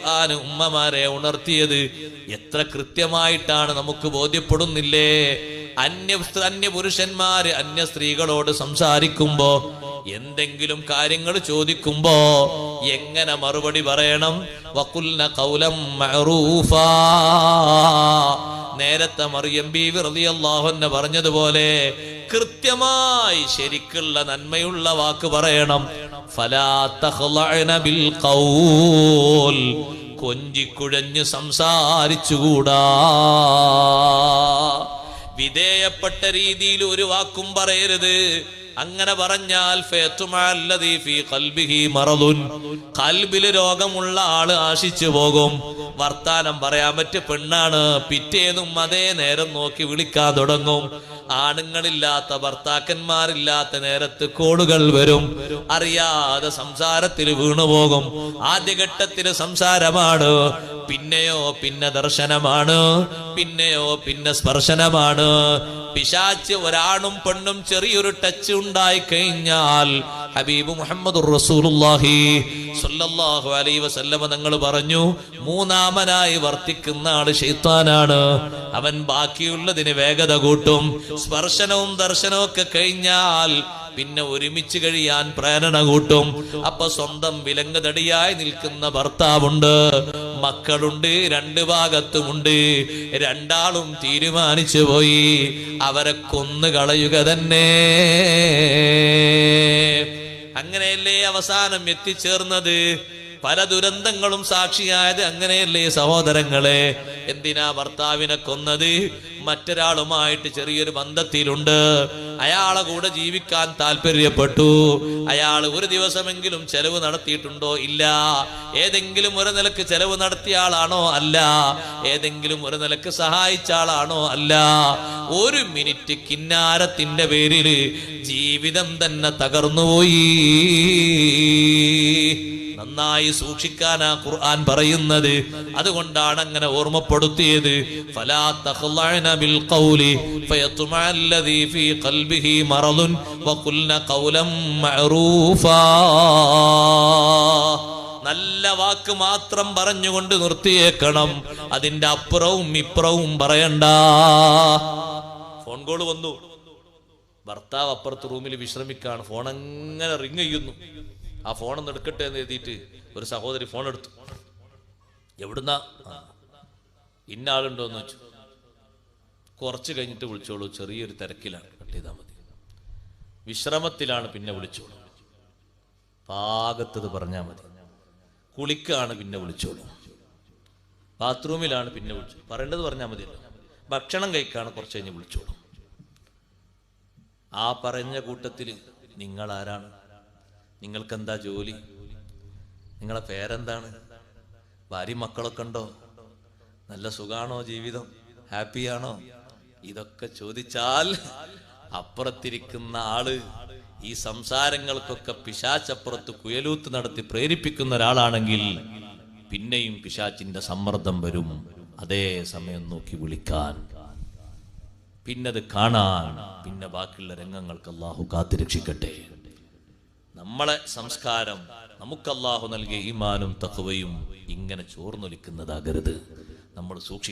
ഖുർആൻ ഉമ്മമാരെ ഉണർത്തിയത് എത്ര കൃത്യമായിട്ടാണ് നമുക്ക് ബോധ്യപ്പെടുന്നില്ലേ? അന്യ പുരുഷന്മാര് അന്യ സ്ത്രീകളോട് സംസാരിക്കുമ്പോ, എന്തെങ്കിലും കാര്യങ്ങൾ ചോദിക്കുമ്പോ എങ്ങനെ മറുപടി പറയണം? വഖുൽന ഖൗലം മഅറൂഫാ. നേരത്തെ മറിയം ബീവി റളിയല്ലാഹു അൻഹ പറഞ്ഞതുപോലെ കൃത്യമായി ശരിക്കുള്ള നന്മയുള്ള വാക്ക് പറയണം. ഫലാ തഖ്ളഅന ബിൽ ഖൗൽ. കൊഞ്ചിക്കുഴഞ്ഞ് സംസാരിച്ചുകൂടാ. വിധേയപ്പെട്ട രീതിയിൽ ഒരു വാക്കും പറയരുത്. അങ്ങനെ പറഞ്ഞാൽ ഖൽബില് രോഗമുള്ള ആള് ആശിച്ചു പോകും. വർത്താനം പറയാൻ പറ്റിയ പെണ്ണാണ്, പിറ്റേന്നും അതേ നേരം നോക്കി വിളിക്കാൻ തുടങ്ങും. ആണുങ്ങളില്ലാത്ത ഭർത്താക്കന്മാരില്ലാത്ത നേരത്ത് കോളുകൾ വരും. അറിയാതെ സംസാരത്തിൽ വീണുപോകും. ആദ്യഘട്ടത്തില് സംസാരമാണ്, പിന്നെയോ പിന്നെ ദർശനമാണ്, പിന്നെയോ പിന്നെ സ്പർശനമാണ്. പിശാച് ഒരാണും പെണ്ണും ചെറിയൊരു ടച്ച് ഉണ്ടായി കഴിഞ്ഞാൽ ഹബീബ് മുഹമ്മദുർ റസൂലുള്ളാഹി സ്വല്ലല്ലാഹു അലൈഹി വസല്ലമ തങ്ങൾ പറഞ്ഞു, മൂന്നാമനായി വർത്തിക്കുന്ന ആള് ശൈത്താനാണ്. അവൻ ബാക്കിയുള്ളതിന് വേഗത കൂട്ടും. സ്പർശനവും ദർശനവും ഒക്കെ കഴിഞ്ഞാൽ പിന്നെ ഒരുമിച്ച് കഴിയാൻ പ്രേരണ കൂട്ടും. അപ്പൊ സ്വന്തം വിലങ്ങുതടിയായി നിൽക്കുന്ന ഭർത്താവുണ്ട്, മക്കളുണ്ട്, രണ്ടു ഭാഗത്തുമുണ്ട്. രണ്ടാളും തീരുമാനിച്ചു പോയി അവരെ കൊന്നു കളയുക തന്നെ. അങ്ങനെയല്ലേ അവസാനം എത്തിച്ചേർന്നത്? പല ദുരന്തങ്ങളും സാക്ഷിയായത് അങ്ങനെയല്ലേ സഹോദരങ്ങളെ? എന്തിനാ ഭർത്താവിനെ കൊന്നത്? മറ്റൊരാളുമായിട്ട് ചെറിയൊരു ബന്ധത്തിലുണ്ട്, അയാളെ കൂടെ ജീവിക്കാൻ താല്പര്യപ്പെട്ടു. അയാൾ ഒരു ദിവസമെങ്കിലും ചെലവ് നടത്തിയിട്ടുണ്ടോ? ഇല്ല. ഏതെങ്കിലും ഒരു നിലക്ക് ചെലവ് നടത്തിയ ആളാണോ? അല്ല. ഏതെങ്കിലും ഒരു നിലക്ക് സഹായിച്ച ആളാണോ? അല്ല. ഒരു മിനിറ്റ് കിന്നാരത്തിന്റെ പേരില് ജീവിതം തന്നെ തകർന്നുപോയി. നന്നായി സൂക്ഷിക്കാനാ ഖുർആൻ പറയുന്നത്. അതുകൊണ്ടാണ് അങ്ങനെ ഓർമ്മപ്പെടുത്തിയത്. ഫലാ തഖ്ളഅന ബിൽ ഖൗലി ഫയത്മഅല്ലദീ ഫീ ഖൽബിഹി മറദുൻ വഖുൽന ഖൗലൻ മഅറൂഫാ. നല്ല വാക്ക് മാത്രം പറഞ്ഞുകൊണ്ട് നിർത്തിയേക്കണം. അതിന്റെ അപ്പുറവും ഇപ്പുറവും പറയണ്ട. ഫോൺ കോൾ വന്നു. ഭർത്താവ് അപ്പുറത്ത് റൂമിൽ വിശ്രമിക്കാണ്. ഫോൺ അങ്ങനെ റിങ് ചെയ്യുന്നു. ആ ഫോണൊന്ന് എടുക്കട്ടെ എന്ന് എഴുതിയിട്ട് ഒരു സഹോദരി ഫോൺ എടുത്തു. എവിടുന്നാ? ഇന്ന ആളുണ്ടോന്ന് വെച്ചു. കുറച്ച് കഴിഞ്ഞിട്ട് വിളിച്ചോളൂ, ചെറിയൊരു തിരക്കിലാണ്, കട്ട് ചെയ്താൽ മതി. വിശ്രമത്തിലാണ്, പിന്നെ വിളിച്ചോളൂ. പാകത്തത് പറഞ്ഞാൽ മതി. കുളിക്കാണ്, പിന്നെ വിളിച്ചോളൂ. ബാത്റൂമിലാണ്, പിന്നെ വിളിച്ചു. പറയേണ്ടത് പറഞ്ഞാൽ മതിയല്ലോ. ഭക്ഷണം കഴിക്കാണ്, കുറച്ച് കഴിഞ്ഞ് വിളിച്ചോളൂ. ആ പറഞ്ഞ കൂട്ടത്തിൽ നിങ്ങൾ ആരാണ്? നിങ്ങൾക്കെന്താ ജോലി? നിങ്ങളെ പേരെന്താണ്? ഭാര്യ മക്കളൊക്കെ ഉണ്ടോ? നല്ല സുഖാണോ ജീവിതം? ഹാപ്പിയാണോ? ഇതൊക്കെ ചോദിച്ചാൽ അപ്പുറത്തിരിക്കുന്ന ആള് ഈ സംസാരങ്ങൾക്കൊക്കെ പിശാച്ചപ്പുറത്ത് കുയലൂത്ത് നടത്തി പ്രേരിപ്പിക്കുന്ന ഒരാളാണെങ്കിൽ പിന്നെയും പിശാച്ചിന്റെ സമ്മർദ്ദം വരും. അതേ സമയം നോക്കി വിളിക്കാൻ, പിന്നത് കാണാൻ, പിന്നെ ബാക്കിയുള്ള രംഗങ്ങൾക്ക് അല്ലാഹു കാത്തുരക്ഷിക്കട്ടെ. നമ്മളെ സംസ്കാരം, നമുക്ക് അല്ലാഹു നൽകിയ ഈമാനും തഖ്വയും ഇങ്ങനെ ചോർന്നൊലിക്കുന്നതാകരുത്. നമ്മൾ സൂക്ഷിക്കണം.